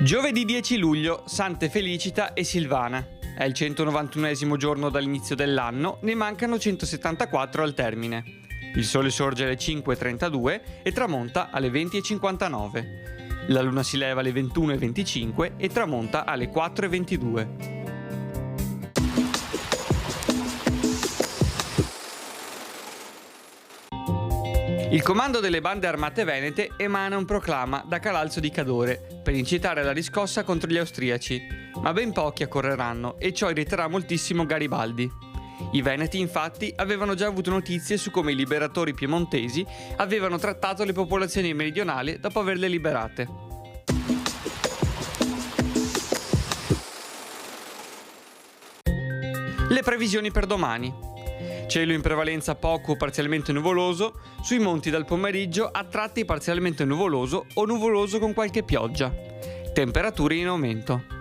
Giovedì 10 luglio, Sante Felicita e Silvana. È il 191esimo giorno dall'inizio dell'anno, ne mancano 174 al termine. Il sole sorge alle 5:32 e tramonta alle 20:59. La luna si leva alle 21:25 e tramonta alle 4:22. Il comando delle bande armate venete emana un proclama da Calalzo di Cadore per incitare alla riscossa contro gli austriaci, ma ben pochi accorreranno e ciò irriterà moltissimo Garibaldi. I veneti infatti avevano già avuto notizie su come i liberatori piemontesi avevano trattato le popolazioni meridionali dopo averle liberate. Le previsioni per domani. Cielo in prevalenza poco o parzialmente nuvoloso, sui monti dal pomeriggio a tratti parzialmente nuvoloso o nuvoloso con qualche pioggia. Temperature in aumento.